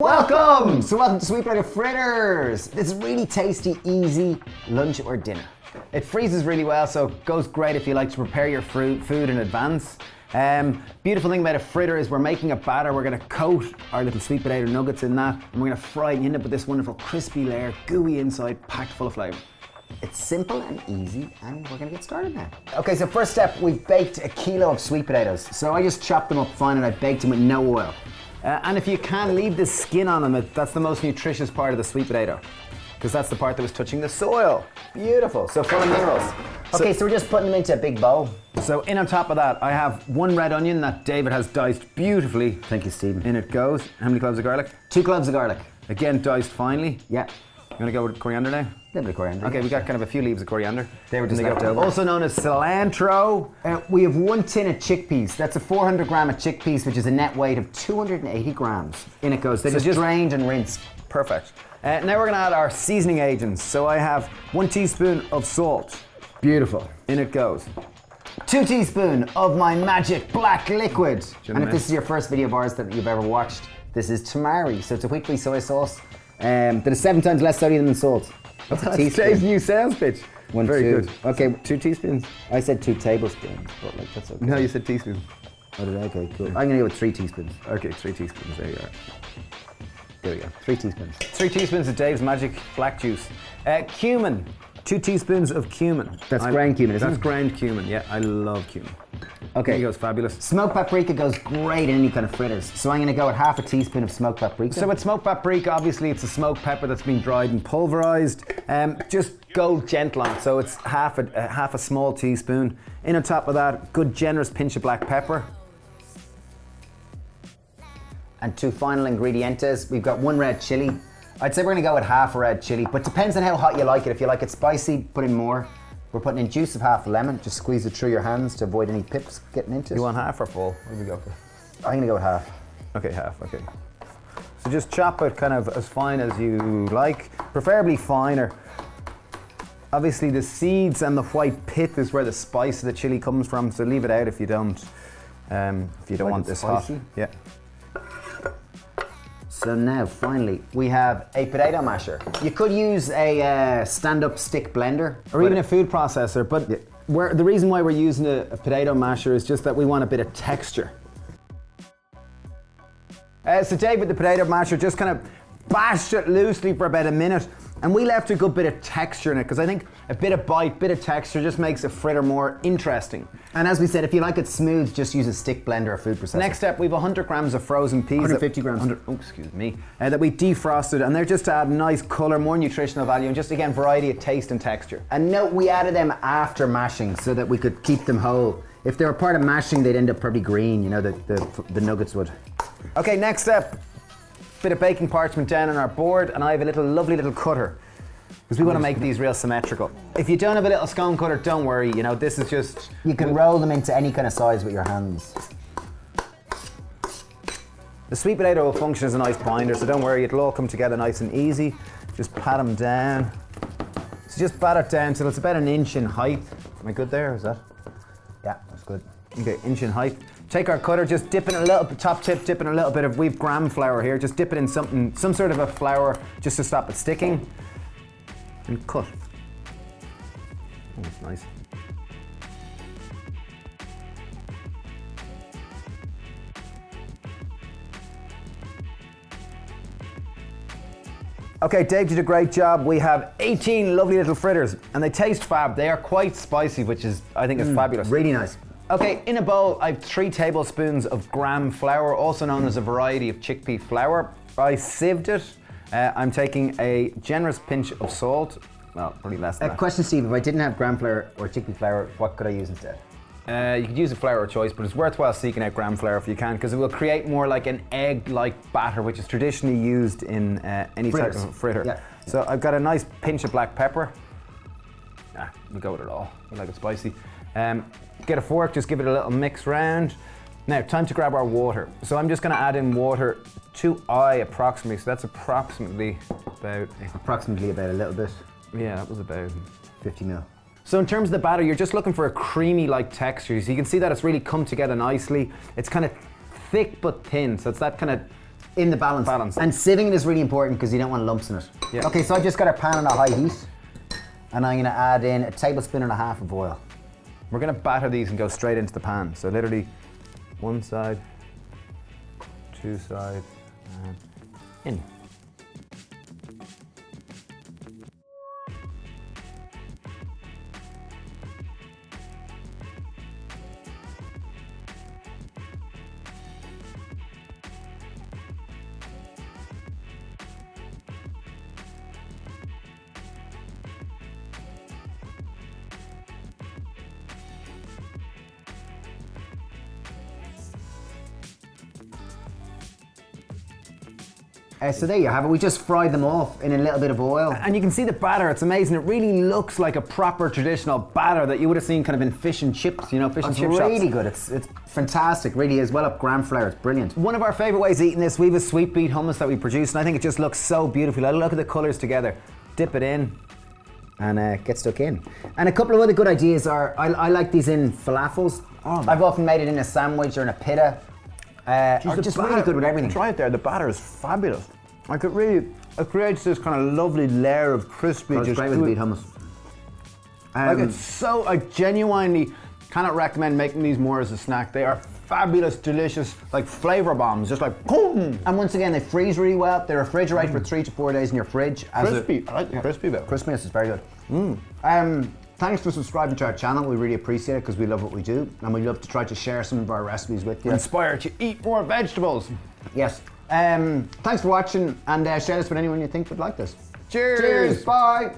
Welcome to Sweet Potato Fritters. This is really tasty, easy lunch or dinner. It freezes really well, so it goes great if you like to prepare your food in advance. Beautiful thing about a fritter is we're making a batter. We're going to coat our little sweet potato nuggets in that, and we're going to fry it and end up with this wonderful crispy layer, gooey inside, packed full of flavour. It's simple and easy, and we're going to get started now. Okay, so first step, we've baked a kilo of sweet potatoes. So I just chopped them up fine and I baked them with no oil. And if you can, leave the skin on them. That's the most nutritious part of the sweet potato, because that's the part that was touching the soil. Beautiful, so full of minerals. Okay, so we're just putting them into a big bowl. So in on top of that, I have one red onion that David has diced beautifully. Thank you, Stephen. In it goes. How many cloves of garlic? 2 cloves of garlic. Again, diced finely. Yeah. You want to go with coriander now? A little bit of coriander. Okay, we got kind of a few leaves of coriander. They were just left over. Also known as cilantro. We have 1 tin of chickpeas. That's a 400 gram of chickpeas, which is a net weight of 280 grams. In it goes. They're just drained and rinsed. Perfect. Now we're going to add our seasoning agents. So I have 1 teaspoon of salt. Beautiful. In it goes. 2 teaspoons of my magic black liquid. And if this is your first video of ours that you've ever watched, this is tamari. So it's a wheat-free soy sauce that is 7 times less sodium than salt. That's a teaspoon. Dave's new sales pitch. Very good. Okay, 2 teaspoons. I said 2 tablespoons, but like that's okay. No, you said teaspoons. Oh, did I? Okay, cool. I'm going to go with 3 teaspoons. Okay, 3 teaspoons. There you are. There we go. 3 teaspoons. 3 teaspoons of Dave's magic black juice. Cumin. 2 teaspoons of cumin. That's ground cumin, isn't it? That's ground cumin, yeah. I love cumin. Okay. There goes fabulous. Smoked paprika goes great in any kind of fritters. So I'm going to go with half a teaspoon of smoked paprika. So with smoked paprika, obviously it's a smoked pepper that's been dried and pulverized. Just go gentle on it. So it's half a small teaspoon. In on top of that, good generous pinch of black pepper. And 2 final ingredientes. We've got 1 red chili. I'd say we're going to go with half a red chili, but depends on how hot you like it. If you like it spicy, put in more. We're putting in juice of half a lemon. Just squeeze it through your hands to avoid any pips getting into it. You want half or full? What do we go for? I'm going to go with half. Okay, half, okay. So just chop it kind of as fine as you like, preferably finer. Obviously the seeds and the white pith is where the spice of the chili comes from, so leave it out if you don't want this spicy. Hot. Yeah. So now, finally, we have a potato masher. You could use a stand-up stick blender or even a food processor, but the reason why we're using a potato masher is just that we want a bit of texture. So Dave, with the potato masher, just kind of bashed it loosely for about a minute, and we left a good bit of texture in it, because I think a bit of bite, bit of texture just makes a fritter more interesting. And as we said, if you like it smooth, just use a stick blender or food processor. Next step, we have 100 grams of frozen peas. 150 grams. That we defrosted, and they're just to add nice colour, more nutritional value, and just again, variety of taste and texture. And note, we added them after mashing so that we could keep them whole. If they were part of mashing, they'd end up probably green, you know, the nuggets would. Okay, next step. Bit of baking parchment down on our board, and I have a lovely little cutter, because we want to make these real symmetrical. If you don't have a little scone cutter, don't worry, you know, this is just... You can roll them into any kind of size with your hands. The sweet potato will function as a nice binder, so don't worry, it'll all come together nice and easy. Just pat them down. So just pat it down till it's about 1 inch in height. Am I good there, is that? Yeah, that's good. Okay, 1 inch in height. Take our cutter, just dip in a little bit, top tip, dip in a little bit of, we've gram flour here, just dip it in some sort of a flour just to stop it sticking. And cut. Oh, that's nice. Okay, Dave did a great job. We have 18 lovely little fritters, and they taste fab. They are quite spicy, which is, I think, is fabulous. Really nice. Okay, in a bowl, I have 3 tablespoons of gram flour, also known as a variety of chickpea flour. I sieved it. I'm taking a generous pinch of salt. Well, probably less than that. Question, Steve, if I didn't have gram flour or chickpea flour, what could I use instead? You could use a flour of choice, but it's worthwhile seeking out gram flour if you can, because it will create more like an egg-like batter, which is traditionally used in any type of fritter. Yeah. So I've got a nice pinch of black pepper. We'll go with it all. I like it spicy. Get a fork, just give it a little mix round. Now, time to grab our water. So I'm just going to add in water to approximately. So that's approximately about a little bit. Yeah, that was about 50 ml. So in terms of the batter, you're just looking for a creamy-like texture. So you can see that it's really come together nicely. It's kind of thick but thin, so it's that kind of in the balance. And sieving it is really important because you don't want lumps in it. Yeah. Okay, so I just got our pan on a high heat, and I'm gonna add in a tablespoon and a half of oil. We're gonna batter these and go straight into the pan. So literally one side, two sides, and in. So there you have it. We just fried them off in a little bit of oil. And you can see the batter, it's amazing. It really looks like a proper traditional batter that you would have seen kind of in fish and chips, you know, fish and chip shops. It's really good. It's fantastic, really is. Well up gram flour, it's brilliant. One of our favourite ways of eating this, we have a sweet beet hummus that we produce, and I think it just looks so beautiful. Look at the colours together. Dip it in and get stuck in. And a couple of other good ideas are, I like these in falafels. Oh, I've often made it in a sandwich or in a pita. Just really good with everything. Try it there, the batter is fabulous. Like it creates this kind of lovely layer of crispy. It's great with beet hummus. Like it's so, I genuinely cannot recommend making these more as a snack. They are fabulous, delicious, like flavour bombs, just like boom. And once again, they freeze really well. They refrigerate for 3 to 4 days in your fridge. Crispy, I like the crispy bit. Crispiness is very good. Thanks for subscribing to our channel. We really appreciate it because we love what we do, and we love to try to share some of our recipes with you. Inspire to eat more vegetables. Yes. Thanks for watching, and share this with anyone you think would like this. Cheers. Cheers. Bye.